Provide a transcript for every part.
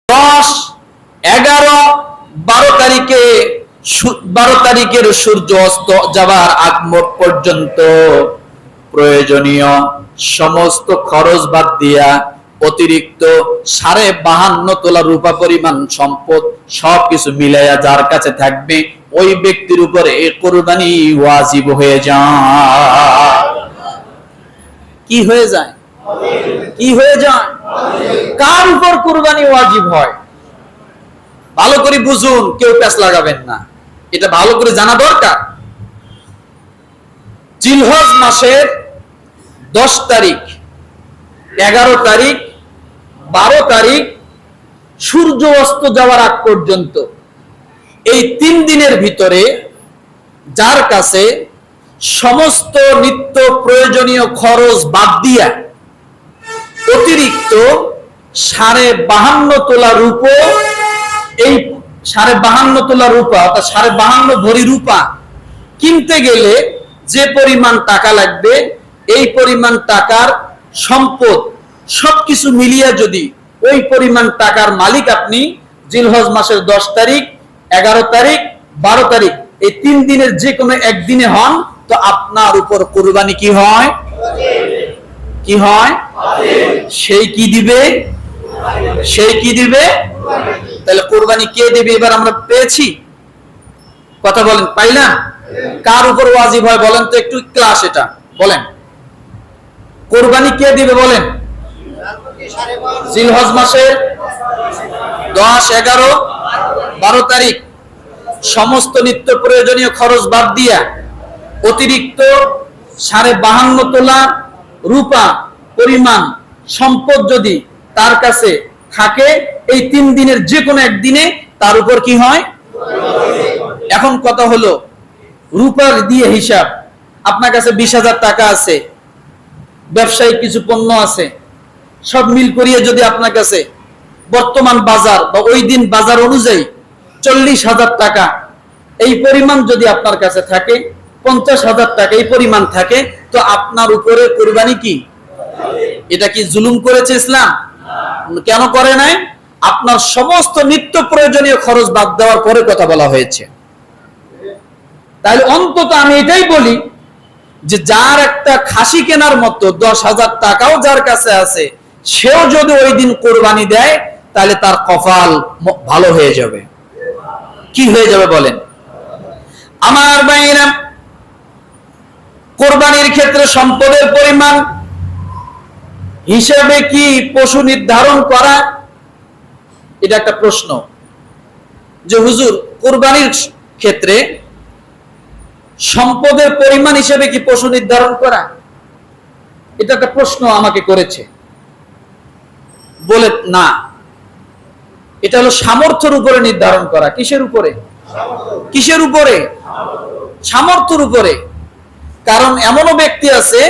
10, 11, 12 তারিখের সূর্য অস্ত যাবার আগ পর্যন্ত প্রয়োজনীয় সমস্ত খরচ বাদ দিয়া অতিরিক্ত 52.5 তোলা রূপা পরিমাণ সম্পদ সবকিছু মিলাইয়া যার কাছে থাকবে ওই ব্যক্তির উপরে কুরবানি ওয়াজিব হয়ে যায়। কি হয়ে যায়? কি হয়ে যায়? কার উপর কুরবানি ওয়াজিব হয়? ভালো করে বুঝুন, কেউ প্যাঁচ লাগাবেন না, এটা ভালো করে জানা দরকার। জিলহজ মাসের 10 তারিখ, 11 তারিখ, 12 তারিখ সূর্য অস্ত যাওয়ার আগ পর্যন্ত এই 3 দিনের ভিতরে যার কাছে সমস্ত নিত্য প্রয়োজনীয় খরচ বাদ দিয়া অতিরিক্ত 52.5 তোলা রূপো, এই 52.5 তোলা রূপা অর্থাৎ 52.5 ভরি রূপা কিনতে গেলে যে পরিমাণ টাকা লাগবে এই পরিমাণ টাকার সম্পদ সবকিছু মিলিয়ে যদি ওই পরিমাণ টাকার মালিক আপনি জিলহজ মাসের 10 তারিখ, 11 তারিখ, 12 তারিখ এই 3 দিনের যে কোনো একদিনে হন তো আপনার উপর কুরবানি কি হয়? কি হয়? সেই কি দিবে? সেই কি দিবে? তাহলে কুরবানি কে দিবে? এবার আমরা পেয়েছি, কথা বলেন, পাইলাম? কার উপর ওয়াজিব হয় বলেন তো একটু, ক্লাস এটা বলেন। কুরবানি কে দিবে বলেন? জিলহজ মাসের 10, 11, 12 তারিখ সমস্ত নিত্য প্রয়োজনীয় খরচ বাদ দিয়া অতিরিক্ত 52.5 তোলা রূপা পরিমাণ সম্পদ যদি তার কাছে থাকে এই 3 দিনের যে কোনো একদিনে তার উপর কি হয়? এখন কথা হলো, রূপার দিয়ে হিসাব, আপনার কাছে 20,000 টাকা আছে, ব্যবসায়িক কিছু পণ্য আছে, সব মিল করিয়ে যদি আপনার কাছে বর্তমান বাজার বা ওই দিন বাজার অনুযায়ী 40,000 টাকা এই পরিমাণ যদি আপনার কাছে থাকে, 50,000 টাকা এই পরিমাণ থাকে, তো আপনার উপরে কুরবানি কি? এটা কি জুলুম করেছে ইসলাম? কেন করে নাই? আপনার সমস্ত নিত্য প্রয়োজনীয় খরচ বাদ দেওয়ার পরে কথা বলা হয়েছে। তাহলে অন্তত আমি এটাই বলি যে যার একটা খাসি কেনার মতো 10,000 টাকাও যার কাছে আছে, সেও যদি ওই দিন কুরবানি দেয় তাহলে তার কপাল ভালো হয়ে যাবে। কি হয়ে যাবে বলেন? আমার ভাইরা, কুরবানির ক্ষেত্রে সম্পদের পরিমাণ হিসেবে কি পশু নির্ধারণ করা? এটা একটা প্রশ্ন যে হুজুর কুরবানির ক্ষেত্রে সম্পদের পরিমাণ হিসেবে কি পশু নির্ধারণ করা? এটা একটা প্রশ্ন আমাকে করেছে। বলে না, এটা হলো সামর্থ্যের উপরে নির্ধারণ করা। কিসের উপরে? কিসের উপরে? সামর্থ্যের উপরে। কারণ এমনও ব্যক্তি আছে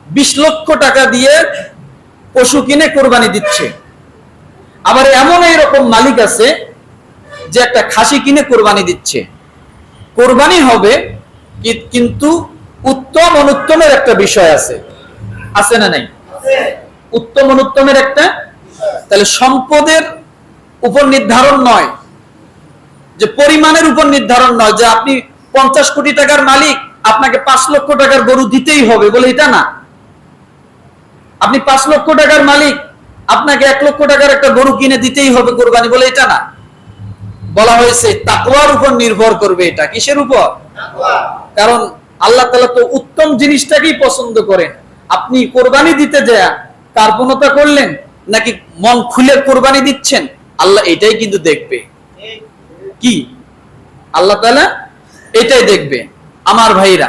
20 লক্ষ টাকা দিয়ে পশু কিনে কোরবানি দিচ্ছে, আবার এমন এরকম মালিক আছে যে একটা খাসি কিনে কোরবানি দিচ্ছে। কোরবানি হবে কিন্তু উত্তম অনুত্তমের একটা বিষয় আছে, আছে না নাই? উত্তম অনুত্তমের একটা, তাহলে সম্পদের উপর নির্ধারণ নয়, যে পরিমাণের উপর নির্ধারণ নয়, যে আপনি 50 কোটি টাকার মালিক আপনাকে 5 লক্ষ টাকার গরু দিতেই হবে বলে এটা না। আপনি 5 লক্ষ টাকার মালিক আপনাকে 1 লক্ষ টাকার একটা গরু কিনে দিতেই হবে কোরবানি বলে এটা না। বলা হয়েছে তাকওয়ার উপর নির্ভর করবে। এটা কিসের উপর? কারণ আল্লাহ তাআলা তো উত্তম জিনিসটাকেই পছন্দ করেন। আপনি কোরবানি দিতে যায় কার্পণতা করলেন নাকি মন খুলে কোরবানি দিচ্ছেন, আল্লাহ এটাই কিন্তু দেখবে। কি? আল্লাহ তাআলা এটাই দেখবে। আমার ভাইরা,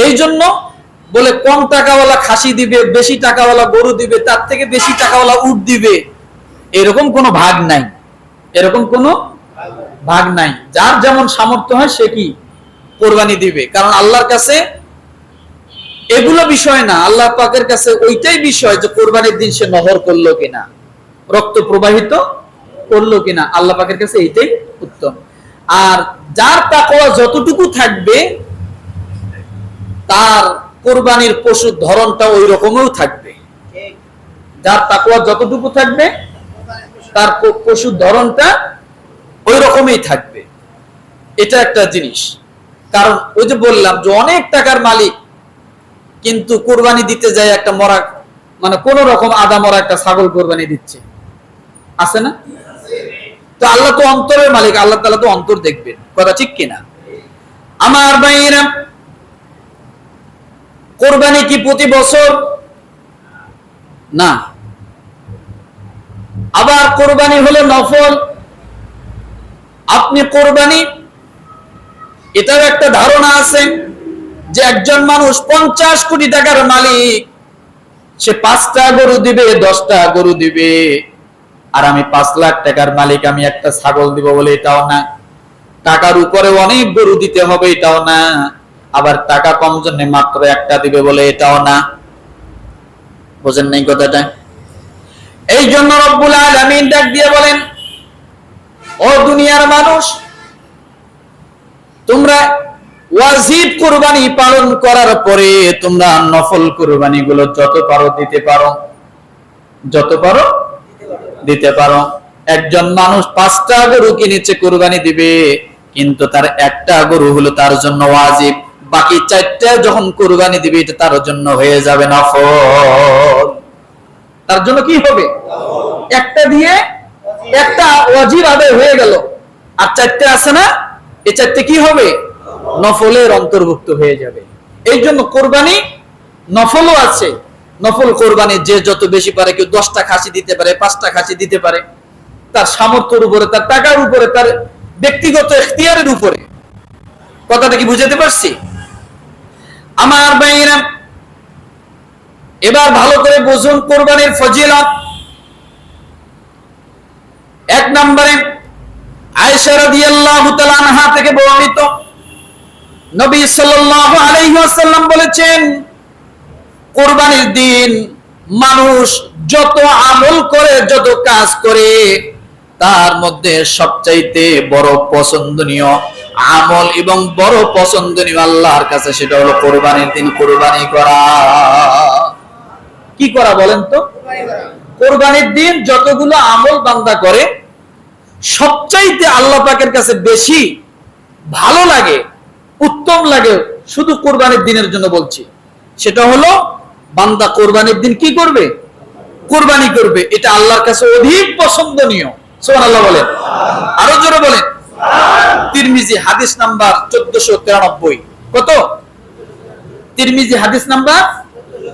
এই জন্য বলে কম টাকাওয়ালা খাসি দিবে, বেশি টাকাওয়ালা গরু দিবে, তার থেকে বেশি টাকাওয়ালা উট দিবে, এরকম কোনো ভাগ নাই। এরকম কোনো ভাগ নাই। যার যেমন সামর্থ্য হয় সে কি কোরবানি দিবে। কারণ আল্লাহর কাছে এগুলো বিষয় না, আল্লাহ পাকের কাছে ওইটাই বিষয় যে কোরবানির দিন সে নহর করলো কিনা, রক্ত প্রবাহিত করলো কিনা। আল্লাহ পাকের কাছে এইটাই উত্তম। আর যার তাকওয়া যতটুকু থাকবে তার কোরবানির পশুর ধরনটা ওই রকমও থাকবে। যার তাকওয়া যতটুকু থাকবে তার পশুর ধরনটা ওই রকমই থাকবে। এটা একটা জিনিস। কারণ ওই যে বললাম যে অনেক টাকার মালিক কিন্তু কোরবানি দিতে যায় একটা মরা, মানে কোন রকম আদা মরা একটা ছাগল কোরবানি দিচ্ছে, আছে না? তো আল্লাহ তো অন্তরের মালিক, আল্লাহ তাআলা তো অন্তর দেখবেন, কথা ঠিক কিনা? আমার ভাইরা, কোরবানি কি প্রতি বছর? না। আবার কোরবানি হলো নফল। আপনি কোরবানি, এটার একটা ধারণা আছে যে একজন মানুষ 50 কোটি টাকার মালিক, সে 5টা গরু দিবে, 10টা গরু দিবে। আর আমি 5 লাখ টাকার মালিক, আমি একটা ছাগল দিব বলে এটাও না। টাকার উপরে অনেক গরু দিতে হবে এটাও না। আবার টাকা কম জন্য মাত্র একটা দিবে বলে এটাও না। বুঝেন নাই কথাটা? এই জন্য রব্বুল আলামিন ডাক দিয়ে বলেন, ও দুনিয়ার মানুষ, তোমরা ওয়াজিব কুরবানি পালন করার পরে তোমরা নফল কুরবানি গুলো যত পারো দিতে পারো, যত পারো দিতে পারো। একজন মানুষ 5টা গরু কিনেছে কুরবানি দিবে, কিন্তু তার একটা গরু হলো তার জন্য ওয়াজিব, বাকি 4টা যখন কুরবানি দিবে এটা তার জন্য হয়ে যাবে নফল। তার জন্য কি হবে? একটা দিয়ে একটা ওয়াজিব আদায় হয়ে গেল, আর 4টা আছে না, এই 4টা কি হবে? নফলের অন্তর্ভুক্ত হয়ে যাবে। এই জন্য কোরবানি নফলও আছে। নফল কোরবানি যে যত বেশি পারে, কেউ 10টা খাসি দিতে পারে, 5টা খাসি দিতে পারে, তার সামর্থ্যের উপরে, তার টাকার উপরে, তার ব্যক্তিগত ইখতিয়ারের উপরে। কথাটা কি বুঝাতে পারছি? আমার ভাইরা, এবার ভালো করে বুঝুন কোরবানির ফজিলত। 1 নম্বরে আয়েশা রাদিয়াল্লাহু তাআলা আনহা থেকে বর্ণিত, নবী সাল্লাল্লাহু আলাইহি ওয়াসাল্লাম বলেছেন, কোরবানির দিন মানুষ যত আমল করে, যত কাজ করে, তার মধ্যে সবচাইতে বড় পছন্দনীয় আমল এবং বড় পছন্দনীয় আল্লাহর কাছে সেটা হলো কোরবানির দিন কোরবানি করা। কি করা বলেন তো? কোরবানির দিন যতগুলো আমল বান্দা করে, সবচাইতে আল্লাহ পাকের কাছে বেশি ভালো লাগে, উত্তম লাগে, শুধু কোরবানির দিনের জন্য বলছি, সেটা হলো বান্দা কোরবানির দিন কি করবে? কোরবানি করবে। এটা আল্লাহর কাছে অধিক পছন্দনীয়। সুবহানাল্লাহ বলেন, আরো জোরে বলেন। তিরমিজি হাদিস নাম্বার 1493। কত? তিরমিজি হাদিস নাম্বার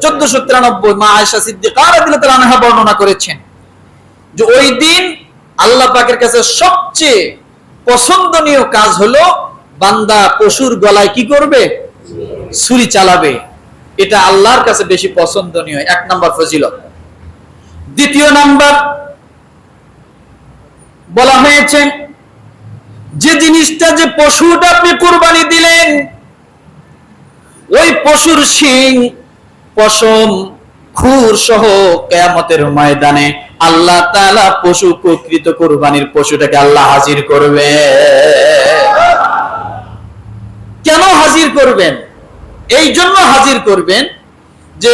1493। মা আয়েশা সিদ্দিকা রাদিয়াল্লাহু তাআলা আনহা বর্ণনা করেছেন যে ওই দিন আল্লাহ পাকের কাছে সবচেয়ে পছন্দনীয় কাজ হলো বান্দা পশুর গলায় কি করবে? ছুরি চালাবে। এটা আল্লাহর কাছে বেশি পছন্দনীয়, 1 নাম্বার ফজিলত। 2 নাম্বার বলা হয়েছে যে জিনিসটা, যে পশুটা আপনি কুরবানি দিলেন, ওই পশুর শিং, পশম, খুর সহ কিয়ামতের ময়দানে আল্লাহ তাআলা পশু প্রকৃত কুরবানির পশুটাকে আল্লাহ হাজির করবে। কেন হাজির করবেন? এই জন্য হাজির করবেন যে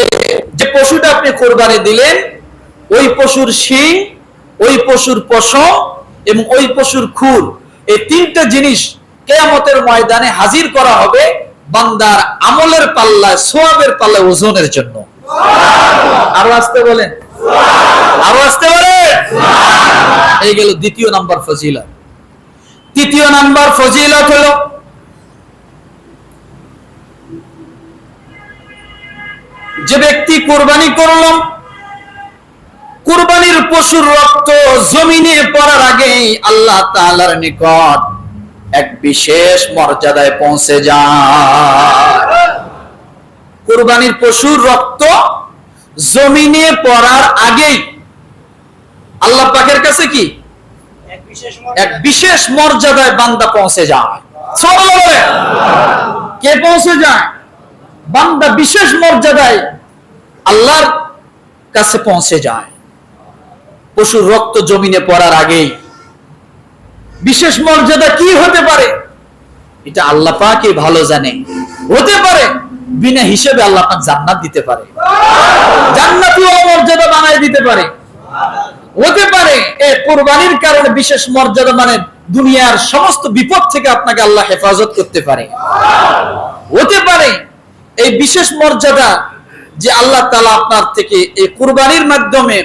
যে পশুটা আপনি কোরবানি দিলেন, ওই পশুর শিং, ওই পশুর পশম এবং ওই পশুর খুর, এই 3টা জিনিস কিয়ামতের ময়দানে হাজির করা হবে বান্দার আমলের পাল্লায়, সওয়াবের পাল্লায় ওজনের জন্য। আরো আসতে বলেন, আরো আসতে বলেন। এই গেল 2 নাম্বার ফজিলত। 3 নাম্বার ফজিলত হলো যে ব্যক্তি কোরবানি করল, কোরবানির পশুর রক্ত জমিনে পড়ার আগেই আল্লাহ তাআলার নিকট এক বিশেষ মর্যাদায় পৌঁছে যায়। কোরবানির পশুর রক্ত জমিনে পড়ার আগেই আল্লাহ পাকের কাছে কি এক বিশেষ মর্যাদায় বান্দা পৌঁছে যায়। সুবহানাল্লাহ। কে পৌঁছে যায়? বান্দা বিশেষ মর্যাদায় আল্লাহর কাছে পৌঁছে যায় পশুর রক্ত জমিনে পড়ার আগেই। বিশেষ মর্যাদা কি হতে পারে এটা আল্লাহ পাকই ভালো জানে। হতে পারে বিনা হিসেবে আল্লাহ পাক জান্নাত দিতে পারে, জান্নাতীয় মর্যাদা বানায় দিতে পারে। হতে পারে এই কুরবানির কারণে বিশেষ মর্যাদা, মানে দুনিয়ার সমস্ত বিপদ থেকে আপনাকে আল্লাহ হেফাজত করতে পারে। হতে পারে এই বিশেষ মর্যাদা যে আল্লাহ তাআলা আপনার থেকে এই কুরবানির মাধ্যমে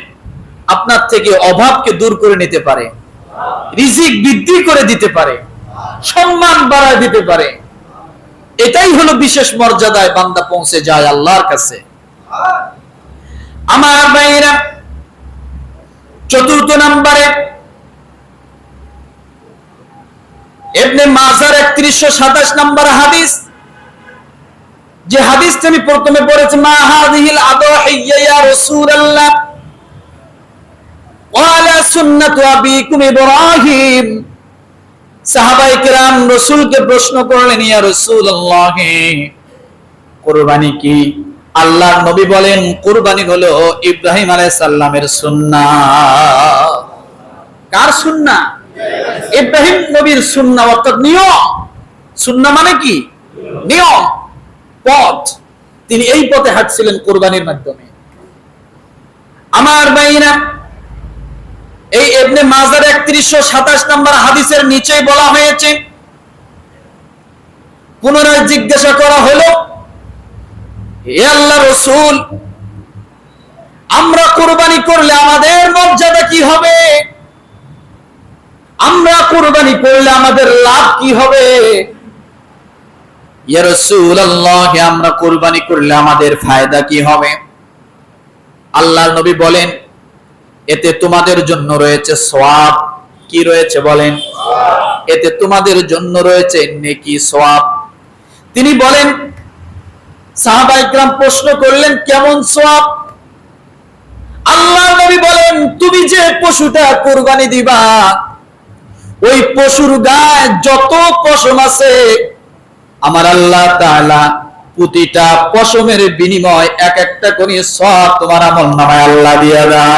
আপনার থেকে অভাবকে দূর করে নিতে পারে, রিজিক বৃদ্ধি করে দিতে পারে, সম্মান বাড়ায় দিতে পারে। এটাই হলো বিশেষ মর্যাদায় বান্দা পৌঁছে যায় আল্লাহর কাছে। আমার ভাইরা, চতুর্থ নম্বরে ইবনে মাজার 3127 নম্বর হাদিস, যে হাদিসটা আমি প্রথমে পড়েছি, মা হাযিহিল আদাহিয়া ইয়া রাসূলুল্লাহ ওয়ালা সুন্নাতু আবিকুম ইব্রাহিম। সাহাবায়ে কেরাম রাসূলকে প্রশ্ন করলেন, ইয়া রাসূলুল্লাহ, কুরবানি কি? আল্লাহর নবী বলেন, কুরবানি হলো ইব্রাহিম আলাইহিস সালামের সুন্নাহ। কার সুন্নাহ? ইব্রাহিম নবীর সুন্নাহ, অর্থাৎ নিয়ম। সুন্নাহ মানে কি? নিয়ম, পথ। তিনি এই পথে হাঁটছিলেন কুরবানির মাধ্যমে। আমার ভাইরা, এই ইবনে মাজার 3127 নম্বর হাদিসের নিচেই বলা হয়েছে, পুনরায় জিজ্ঞাসা করা হলো, হে আল্লাহর রাসূল, আমরা কুরবানি করলে আমাদের মর্যাদা কি হবে? আমরা কুরবানি করলে আমাদের লাভ কি হবে? ইয়া রাসূলুল্লাহ, আমরা কুরবানি করলে আমাদের ফায়দা কি হবে? আল্লাহর নবী বলেন, এতে তোমাদের জন্য রয়েছে সওয়াব। কি রয়েছে বলেন? এতে তোমাদের জন্য রয়েছে নেকি, সওয়াব। তিনি বলেন, সাহাবায়ে কেরাম প্রশ্ন করলেন, কেমন সওয়াব? আল্লাহর নবী বলেন, তুমি যে পশুটা কুরবানি দিবা, ওই পশুর গায়ে যত পশম আছে, আমার আল্লাহ তাআলা প্রতিটা পশমের বিনিময় এক একটা করে সওয়াব তোমার আমলনামায় আল্লাহ দিয়ে দেয়।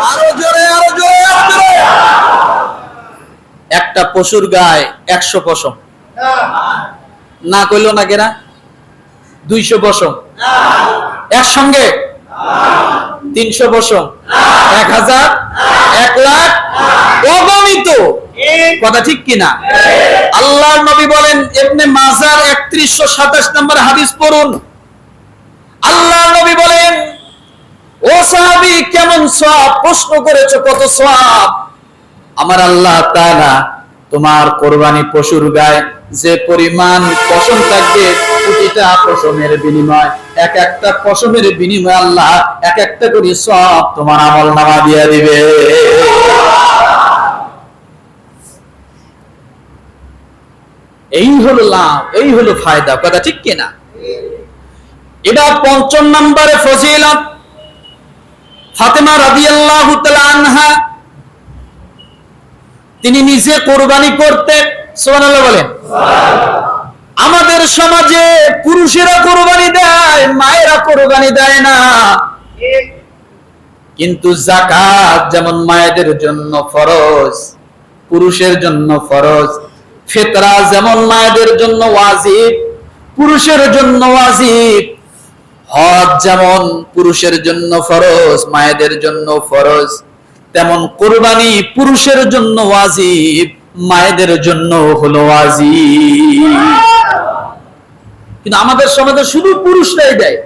আরো জোরে, আরো জোরে, আরো জোরে। একটা পশুর গায়ে 100 পশম না কইলো না কেনা? 200 পশম একসঙ্গে? 300 পশম? 1000? 1 লাখ? অগণিত। কথা ঠিক কিনা? আল্লাহর নবী বলেন, ইবনে মাজার 3127 নম্বর হাদিস পড়ুন। আল্লাহর নবী বলেন, ও সাহাবী, কেমন সওয়াব? প্রশ্ন করেছো কত সওয়াব? আমার আল্লাহ তাআলা তোমার কুরবানি পশুর গায়ে যে পরিমাণ পশম থাকবে, প্রতিটা পশমের বিনিময়, এক একটা পশমের বিনিময় আল্লাহ এক একটা করে সওয়াব তোমার আমলনামা দিয়ে দিবে। এই হলো লাভ, এই হলো ফায়দা। কথা ঠিক কিনা? এবার ৫ম নম্বরে ফজিলত, ফাতেমা রাদিয়াল্লাহু তাআলা আনহা, তিনি নিজে কুরবানি করতেন। সুবহানাল্লাহ বলেন। আমাদের সমাজে পুরুষেরা কুরবানি দেয়, মায়েরা কুরবানি দেয় না। কিন্তু যাকাত যেমন মায়েদের জন্য ফরজ, পুরুষের জন্য ফরজ। ফিতরা যেমন মায়েদের জন্য ওয়াজিব, পুরুষের জন্য ওয়াজিব। হজ যেমন পুরুষের জন্য ফরজ, মায়েদের জন্য ফরজ, তেমন কুরবানি পুরুষের জন্য ওয়াজিব, মায়েদের জন্য হলো ওয়াজিব। কিন্তু আমাদের সমাজে শুধু পুরুষরাই দেয়।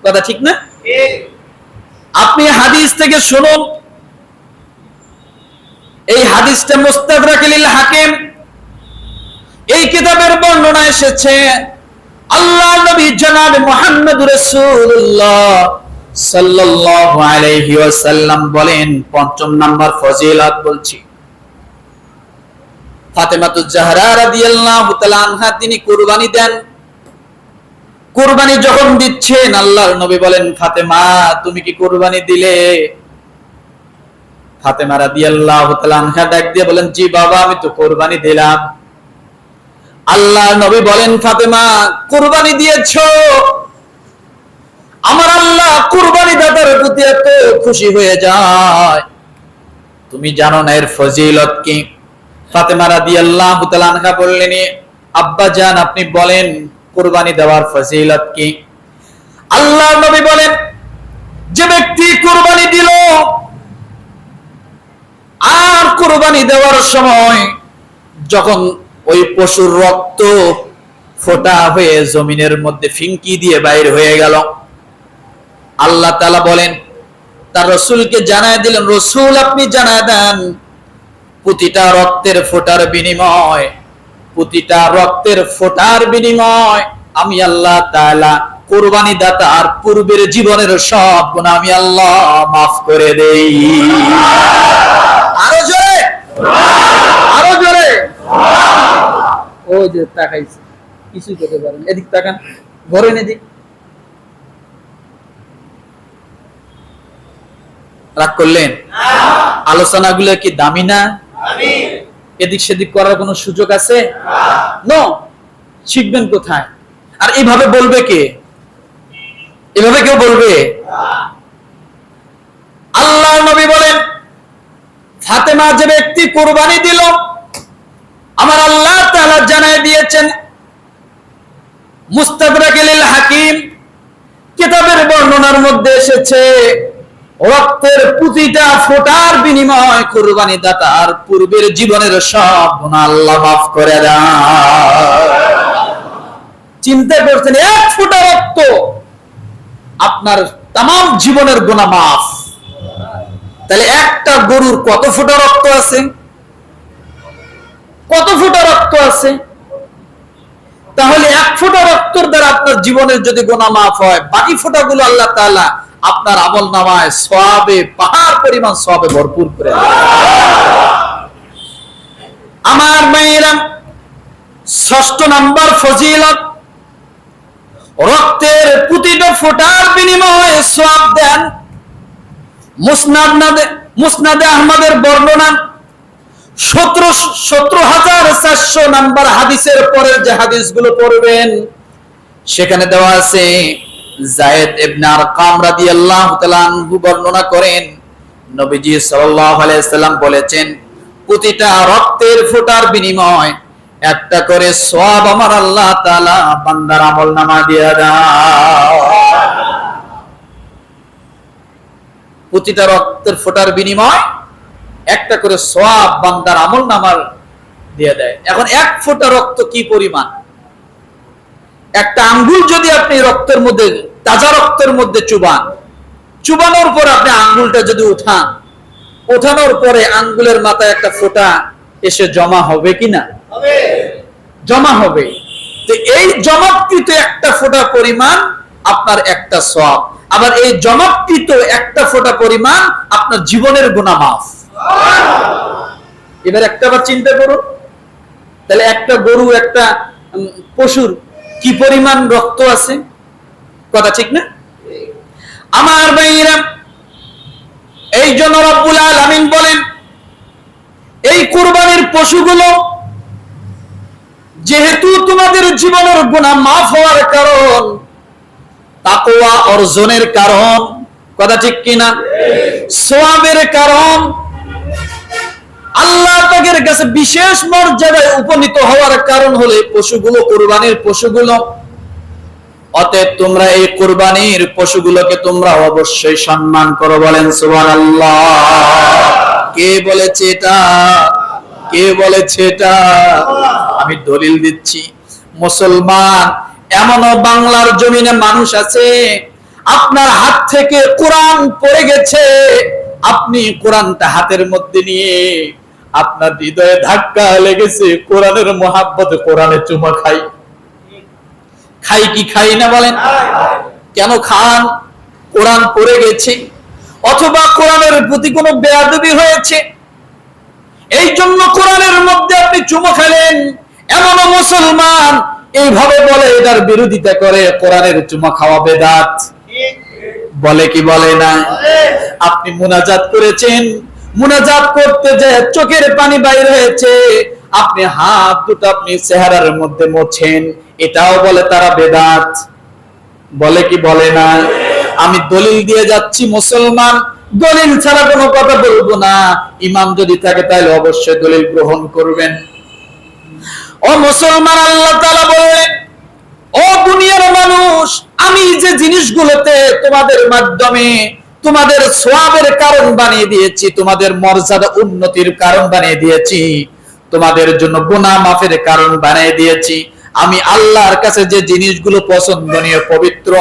কথা ঠিক না? আপনি হাদিস থেকে শুনুন, এই হাদিসটা মুস্তাদরাক লিল হাকিম, এই কিতাবের বর্ণনা এসেছে, আল্লাহ নবী জনাব মুহাম্মদ রাসূলুল্লাহ সাল্লাল্লাহু আলাইহি ওয়াসাল্লাম বলেন, ৫ম নাম্বার ফজিলত বলছি, ফাতেমাতুজ জাহরা রাদিয়াল্লাহু তাআলা আনহা তিনি কুরবানি দেন। কুরবানি যখন দিচ্ছেন, আল্লাহর নবী বলেন, ফাতেমা তুমি কি কুরবানি দিলে? ফাতেমা রাদিয়াল্লাহু তাআলা আনহা ডাক দিয়ে বলেন, জি বাবা, আমি তো কুরবানি দিলাম। আল্লাহর নবী বলেন, ফাতেমা কুরবানি দিয়েছো, আমার আল্লাহ কুরবানি দাতার প্রতি এত খুশি হয়ে যায়, তুমি জানো না এর ফজিলত কি? ফাতেমা রাদিয়াল্লাহু তাআলা আনহা বললেন, আব্বা জান আপনি বলেন কুরবানি দেওয়ার ফজিলত কি? আল্লাহর নবী বলেন, যে ব্যক্তি কুরবানি দিল কুরবানি দেওয়ার সময় যখন ওই পশুর রক্ত ফোঁটা হয়ে জমিনের মধ্যে ফিঙ্কি দিয়ে বাইর হয়ে গেল, আল্লাহ তাআলা বলেন তার রাসূলকে জানায় দিলেন, রাসূল আপনি জানায় দেন প্রতিটা রক্তের ফোঁটার বিনিময়, প্রতিটা রক্তের ফোঁটার বিনিময় আমি আল্লাহ তাআলা কুরবানি দাতার পূর্বের জীবনের সব গুনাহ আমি আল্লাহ মাফ করে দেই। আরো জোরে, আরো জোরে। ও যে তাকাইছে কিছু করতে পারেন, এদিক তাকান, ঘরেন এদিক। রাগ করলেন? আলোচনাগুলো কি দামি না? এদিক সেদিক করার কোনো সুযোগ আছে? নো। শিখবেন কোথায়? আর এইভাবে বলবে কে? এভাবে কেউ বলবে? আল্লাহ নবী বলেন ফাতেমা যে ব্যক্তি কুরবানি দিল, আমার আল্লাহ তাআলা জানায় দিয়েছেন মুস্তাদরাকুল হাকিম কিতাবের বর্ণনার মধ্যে এসেছে রক্তের প্রতিটা ফোঁটার বিনিময় কুরবানি দাতার পূর্বের জীবনের সব গুনাহ আল্লাহ মাফ করে দেন। চিন্তা করছেন এক ফোঁটা রক্ত আপনার तमाम জীবনের গুনাহ মাফ। তাহলে একটা গরুর কত ফোঁটা রক্ত আছে? কত ফোঁটা রক্ত আছে? তাহলে এক ফোঁটা রক্তের দ্বারা আপনার জীবনের যদি গুনাহ মাফ হয়, বাকি ফোঁটাগুলো আল্লাহ তাআলা আপনার আমলনামায় সওয়াবে পাহাড় পরিমাণ সওয়াবে ভরপুর করে দেন। আমার ভাইরা, ষষ্ঠ নাম্বার ফজিলত, রক্তের প্রতিটা ফোঁটার বিনিময়ে সওয়াব দেন। মুসনাদে আহমদের বর্ণনা 17,400 নাম্বার হাদিসের পরে যে হাদিসগুলো পড়বেন সেখানে দেওয়া আছে যায়েদ ইবনে আরকাম রাদিয়াল্লাহু তাআলা আনহু বর্ণনা করেন নবীজি সাল্লাল্লাহু আলাইহি সাল্লাম বলেছেন প্রতিটা রক্তের ফোঁটার বিনিময় একটা করে সওয়াব আমার আল্লাহ তাআলা বান্দার আমলনামা দিয়ে দেন। প্রতিটা রক্তের ফোঁটার বিনিময় একটা করে সওয়াব বান্দার আমলনামার দিয়ে দেয়। এখন এক ফোঁটা রক্ত কি পরিমাণ? একটা আঙ্গুল যদি আপনি রক্তের মধ্যে, তাজা রক্তের মধ্যে চুবান, চুবানোর পর আপনি আঙ্গুলটা যদি উঠান, উঠানোর পরে আঙ্গুলের মাথায় একটা ফোঁটা এসে জমা হবে কিনা? জমা হবে। তো এই জমাকৃত একটা ফোঁটা পরিমাণ আপনার একটা সওয়াব, আবার এই জমাকৃত একটা ফোঁটা পরিমাণ আপনার জীবনের গুনাহ মাফ। এবার একটাবার চিন্তা করুন, তাহলে একটা গরু, একটা পশুর কি পরিমাণ রক্ত আছে? কথা ঠিক না? আমার ভাইরা, এই জন্য রব্বুল আলামিন বলেন এই কুরবানির পশুগুলো যেহেতু তোমাদের জীবনের গুনাহ মাফ হওয়ার কারণ, তাকওয়া অর্জনের কারণ, কথা ঠিক কিনা, সওয়াবের কারণ, আল্লাহ পাকের কাছে বিশেষ মর্যাদায় উপনীত হওয়ার কারণ হলে পশুগুলো, কুরবানির পশুগুলো। অতএব তোমরা এই কুরবানির পশুগুলোকে তোমরা অবশ্যই সম্মান করো। বলেন সুবহানাল্লাহ। কে বলেছে এটা? কে বলেছে এটা? আমি দলিল দিচ্ছি। মুসলমান, এমনও বাংলার জমিনে মানুষ আছে আপনার হাত থেকে কোরআন পড়ে গেছে, আপনি কোরআনটা হাতের মধ্যে নিয়ে আপনার হৃদয়ে ধাক্কা লেগেছে, কোরআনের মহাব্বতে কোরআনে চুমা খাই। খাই কি খাই না বলেন? কেন খান? কোরআন পড়ে গেছে, অথবা কোরআনের প্রতি কোনো বেয়াদবি হয়েছে, এই জন্য কোরআনের মধ্যে আপনি চুমা খেলেন। এমনও মুসলমান এইভাবে বলে, এটার বিরোধিতা করে, কোরআনের চুমা খাওয়া বেদাত। বলে কি বলে না? আপনি মুনাজাত করেছেন, মুনাজাত করতে যে চোখের পানি বাইর হয়েছে, আপনি হাত দুটো আপনি চেহারার মধ্যে মোছেন, এটাও বলে তারা বেদাত। বলে কি বলে না? আমি দলিল দিয়ে যাচ্ছি মুসলমান, দলিল ছাড়া কোনো কথা বলবো না। ইমাম যদি থাকে তাহলে অবশ্যই দলিল গ্রহণ করবেন। ও মুসলমান, আল্লাহ তাআলা বললেন, ও দুনিয়ার মানুষ, আমি যে জিনিসগুলোতে তোমাদের মাধ্যমে তোমাদের সওয়াবের কারণ বানিয়ে দিয়েছি, তোমাদের মর্যাদা উন্নতির কারণ বানিয়ে দিয়েছি, তোমাদের জন্য গুনাহ মাফের কারণ বানিয়ে দিয়েছি। আমি আল্লাহর কাছে যে জিনিসগুলো পছন্দনীয় পবিত্র,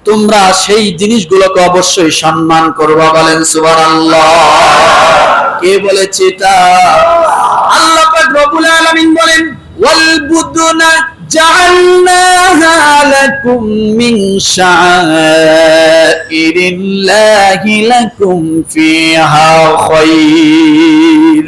তোমরা সেই জিনিসগুলোকে অবশ্যই সম্মান করবা। বলেন সুবহানাল্লাহ। কে বলেছে এটা? আল্লাহ পাক রব্বুল আলামিন বলেন, ওয়াল বুদুনা জাআলনাহা লাকুম মিন শাআইরিল্লাহি লাকুম ফিহা খায়র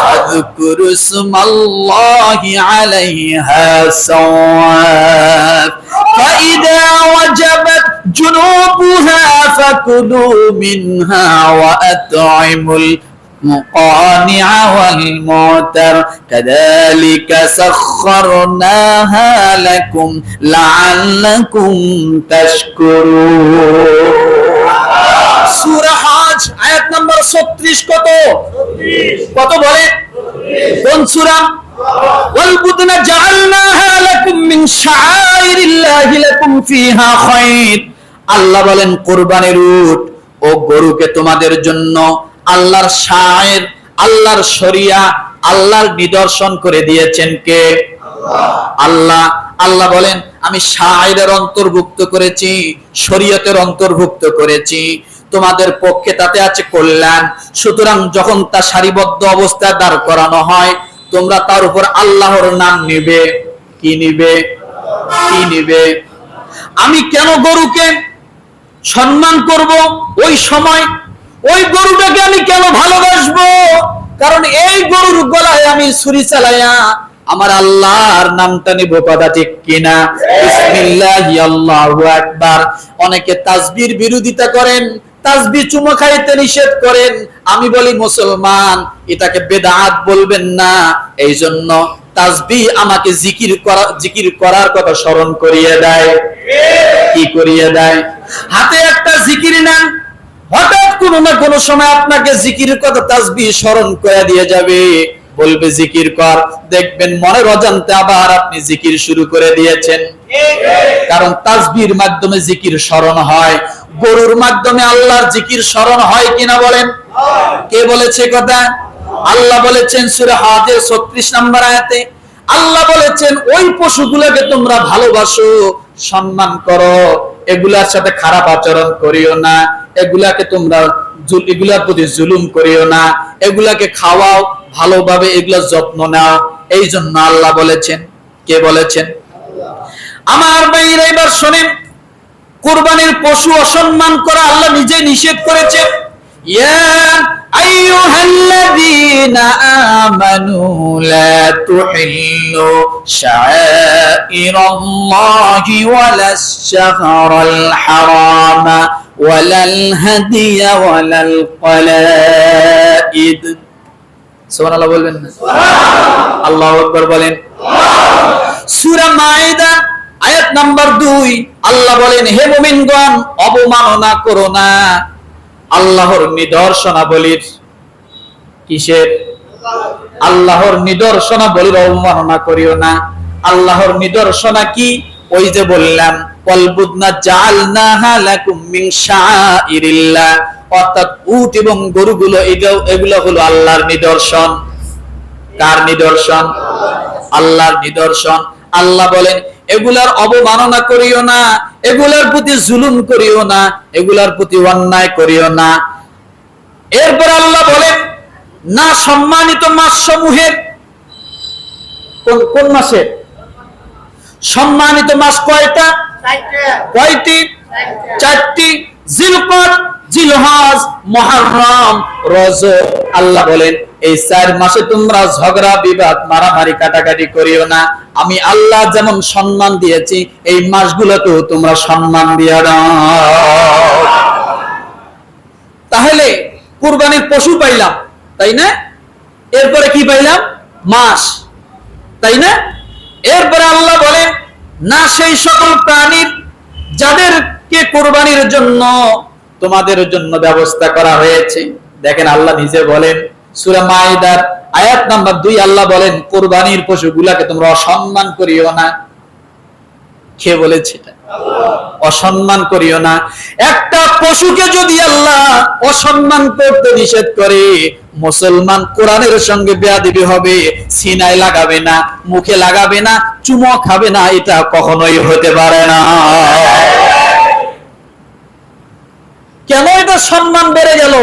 ফাযকুরু ইসমাল্লাহি আলাইহা সাওয়াব فإذا وجبت جنوبها فكلوا منها وأطعموا المقانع والمعتر كذلك سخرناها لكم لعلكم تشكرون সূরা হজ আয়াত নাম্বার 36 কত বলে? কোন সূরা? ওয়াল বুদনা জাআলনাহা লাকুম মিন শাআইরিল্লাহি লাকুম ফিহা খায়র। আল্লাহ বলেন কুরবানির উট ও গরুকে তোমাদের জন্য আল্লাহর শাআইর, আল্লাহর শরিয়া, আল্লাহর নিদর্শন করে দিয়েছেন কে? আল্লাহ। আল্লাহ বলেন আমি শাআইরের অন্তর্ভুক্ত করেছি, শরীয়তের অন্তর্ভুক্ত করেছি, তোমাদের পক্ষে তাতে আছে কল্যাণ। সুতরাং যখন তা সারিবদ্ধ অবস্থায় দাঁড় করানো হয়, তোমরা তার উপর আল্লাহর নাম নিবে। কি নিবে? কি নিবে? আমি কেন গরুকে সম্মান করব? ওই সময় ওই গরুটাকে আমি কেন ভালোবাসবো? কারণ এই গরুর গলায় আমি ছুরি চালাইয়া আমার আল্লাহর নামটা নিব। কথা ঠিক কিনা? বিসমিল্লাহি আল্লাহু আকবার। অনেকে তাসবির বিরোধিতা করেন, তাসবিহ চুমো খাইতে নিষেধ করেন। আমি বলি মুসলমান, এটাকে বেদাত বলবেন না। এই জন্য তাসবিহ আমাকে জিকির করার কথা স্মরণ করিয়ে দেয়। কি করিয়ে দেয়? হাতে একটা জিকির নেন, হঠাৎ কোনো না কোনো সময় আপনাকে জিকিরের কথা তাসবিহ স্মরণ করে দিয়ে যাবে, বলবে জিকির কর। দেখবেন মনের অজান্তে আবার আপনি জিকির শুরু করে দিয়েছেন। কারণ তাসবিহর মাধ্যমে জিকির স্মরণ হয়। গরুর মাধ্যমে আল্লাহর জিকির স্মরণ হয় কিনা বলেন? কে বলেছে কথা? আল্লাহ বলেছেন সূরা হজের 36 নম্বর আয়াতে, আল্লাহ বলেছেন ওই পশুগুলোকে তোমরা ভালোবাসো, সম্মান করো, এগুলার সাথে খারাপ আচরণ করিও না, এগুলাকে তোমরা এগুলার প্রতি জুলুম করিও না, এগুলাকে খাওয়াও ভালোভাবে, এগুলা যত্ন নাও। এই জন্য আল্লাহ বলেছেন। কে বলেছেন? আমার ভাইরা এবার শুনেন, কুরবানির পশু অসম্মান করা আল্লাহ নিজে নিষেধ করেছেন। ইয়া আইয়ুহাল্লাযীনা আমানু লা তুহিল্লু শাআইরাল্লাহি ওয়ালাশ শাহরাল হারামা ওয়ালাল হাদিয়া ওয়ালাল কলাইদ। সুবহানাল্লাহ বলবেন না? সুবহানাল্লাহ। আল্লাহু আকবার বলেন। সূরা মাইদা আয়াত নাম্বার 2 আল্লাহ বলেন, হে মুমিনগণ, অবমাননা করো না আল্লাহর নিদর্শনাবলীর। কিসের? আল্লাহর নিদর্শনাবলীর অবমাননা করিও না। আল্লাহর নিদর্শনা কি? ওই যে বললাম, ওয়াল বুদনা জাআলনাহা লাকুম মিন শাআইরিল্লাহ, অর্থাৎ উট এবং গরুগুলো এগুলো হলো আল্লাহর নিদর্শন। কার নিদর্শন? আল্লাহর নিদর্শন। আল্লাহ বলেন এগুলার অবমাননা করিও না, এগুলার প্রতি জুলুম করিও না, এগুলার প্রতি অন্যায় করিও না। এরপর আল্লাহ বলেন না সম্মানিত মাস সমূহের, কোন মাসের সম্মানিত মাস কয়টা? কয়টি? 4টি। জিলকদ, জিলহজ, মুহররম, রজব। আল্লাহ বলেন এই 4 মাসে তোমরা ঝগড়া বিবাদ মারামারি কাটাকাটি করিও না। আমি আল্লাহ যেমন সম্মান দিয়েছি এই মাসগুলোতেও তোমরা সম্মান দিয়ে দাও। তাহলে কুরবানির পশু পাইলাম, তাই না? এরপরে কি পাইলাম? মাস, তাই না? এরপরে আল্লাহ বলেন না সেই সকল প্রাণীর যাদেরকে কুরবানির জন্য তোমাদের জন্য ব্যবস্থা করা হয়েছে। দেখেন আল্লাহ নিজে বলেন সূরা মাইদার আয়াত নাম্বার 2 আল্লাহ বলেন কুরবানির পশুগুলাকে তোমরা অসম্মান করিও না। কে বলেছে এটা? অসম্মান করিও না। একটা পশুকে যদি আল্লাহ অসম্মান করতে নিষেধ করে, মুসলমান কোরআনের সঙ্গে বেয়াদবি হবে, সিনায় লাগাবে না, মুখে লাগাবে না, চুমো খাবে না, এটা কখনোই হতে পারে না। কেন এটা সম্মান বেড়ে গেল?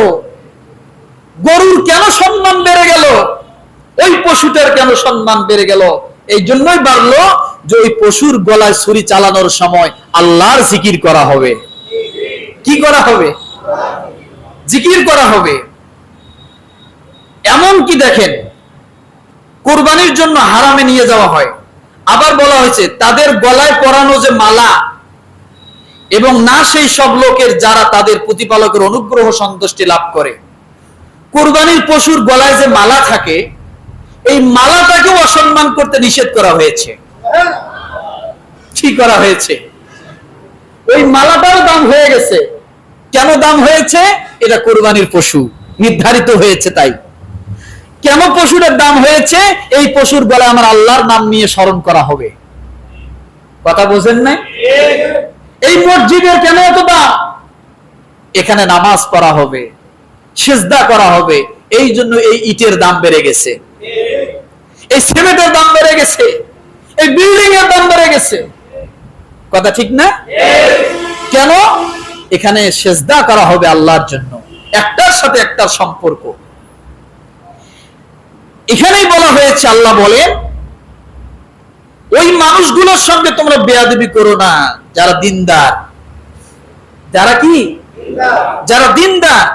গরুর কেন সম্মান বেড়ে গেল? ওই পশুটার কেন সম্মান বেড়ে গেল? এই জন্যই বাড়লো যে ওই পশুর গলায় ছুরি চালানোর সময় আল্লাহর জিকির করা হবে। কি করা হবে? জিকির করা হবে। এমন কি দেখেন, কুরবানির জন্য হারামে নিয়ে যাওয়া হয়, আবার বলা হয়েছে তাদের গলায় পরানো যে মালা, এবং না সেই সব লোকের যারা তাদের প্রতিপালকের অনুগ্রহ সন্তুষ্টি লাভ করে। কুরবানির পশুর গলায় যে মালা থাকে, এই মালাটাকেও অসম্মান করতে নিষেধ করা হয়েছে। কি করা হয়েছে? ওই মালাটারও দাম হয়ে গেছে। কেন দাম হয়েছে? এটা কুরবানির পশু, নির্ধারিত হয়েছে। তাই কেন পশুটার দাম হয়েছে? এই পশুর গলায় আমার আল্লাহর নাম নিয়ে স্মরণ করা হবে। কথা বোঝেন নাই? এই মসজিদের কেন এত দাম? এখানে নামাজ পড়া হবে, সিজদা করা হবে, এই জন্য এই ইটের দাম বেড়ে গেছে, এই সিমেন্টের দাম বেড়ে গেছে, এই বিল্ডিং এর দাম বেড়ে গেছে। কথা ঠিক না? কেন? এখানে সিজদা করা হবে আল্লাহর জন্য, একটার সাথে একটার সম্পর্ক। এখানেই বলা হয়েছে, আল্লাহ বলেন ওই মানুষগুলোর সঙ্গে তোমরা বেয়াদবি করো না যারা দিনদার। যারা কি? যারা দিনদার,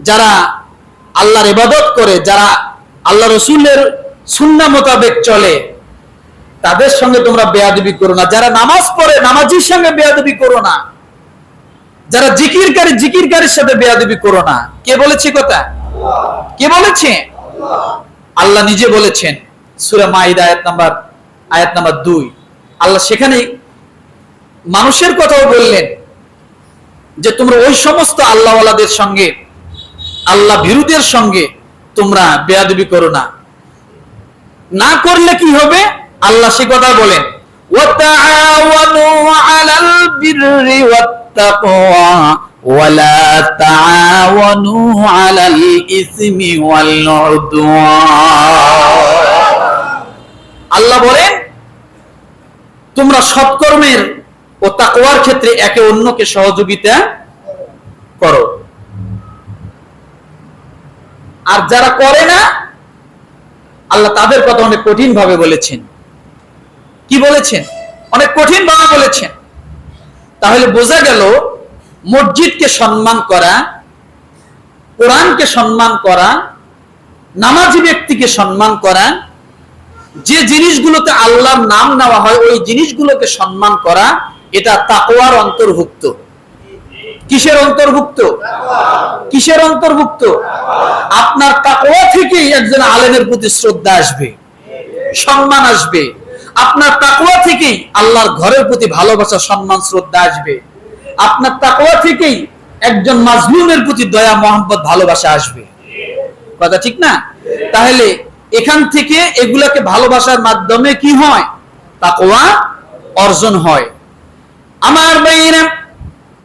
যারা আল্লাহর ইবাদত করে, যারা আল্লাহ রাসূলের সুন্নাহ মোতাবেক চলে, তাদের সঙ্গে তোমরা বেয়াদবি করো না। যারা নামাজ পড়ে, নামাজির সঙ্গে বেয়াদবি করো না। যারা জিকিরকারীর সাথে বেয়াদবি করো না। কে বলেছে কথা? কে বলেছে? আল্লাহ নিজে বলেছেন সূরা মাইদা আয়াত নাম্বার 2। আল্লাহ সেখানে মানুষের কথাও বললেন যে তোমরা ওই সমস্ত আল্লাহওয়ালাদের সঙ্গে, আল্লাহ বিরোধীদের সঙ্গে তোমরা বেয়াদবি করো না। না করলে কি হবে? আল্লাহ সে কথা বলেন, ওয়াতাআওয়ানু আলাল বিররি ওয়াত্তাকওয়া ওয়ালা তাআওয়ানু আলাল ইসমি ওয়াল উদওয়ান। আল্লাহ বলেন তোমরা সৎকর্মের ও তাকওয়ার ক্ষেত্রে একে অন্যকে সহযোগিতা করো। আর যারা করে না, আল্লাহ তাদের কথা অনেক কঠিন ভাবে বলেছেন। কি বলেছেন? অনেক কঠিন ভাবে বলেছেন। তাহলে বোঝা গেল মসজিদকে সম্মান করা, কোরআনকে সম্মান করা, নামাজি ব্যক্তিকে সম্মান করা, যে জিনিসগুলোতে আল্লাহর নাম নেওয়া হয় ওই জিনিসগুলোকে সম্মান করা, এটা তাকওয়ার অন্তর্ভুক্ত। কিসের অন্তর্ভুক্ত? কিসের অন্তর্ভুক্ত? আপনার তাকওয়া থেকেই একজন আলেমের প্রতি শ্রদ্ধা আসবে, সম্মান আসবে। আপনার তাকওয়া থেকেই আল্লাহর ঘরের প্রতি ভালোবাসা, সম্মান, শ্রদ্ধা আসবে। আপনার তাকওয়া থেকেই একজন মাজলুমের প্রতি দয়া, মহব্বত, ভালোবাসা আসবে। কথা ঠিক না? তাহলে এখান থেকে এগুলাকে ভালোবাসার মাধ্যমে কি হয়? তাকওয়া অর্জন হয়। আমার ভাইয়েরা,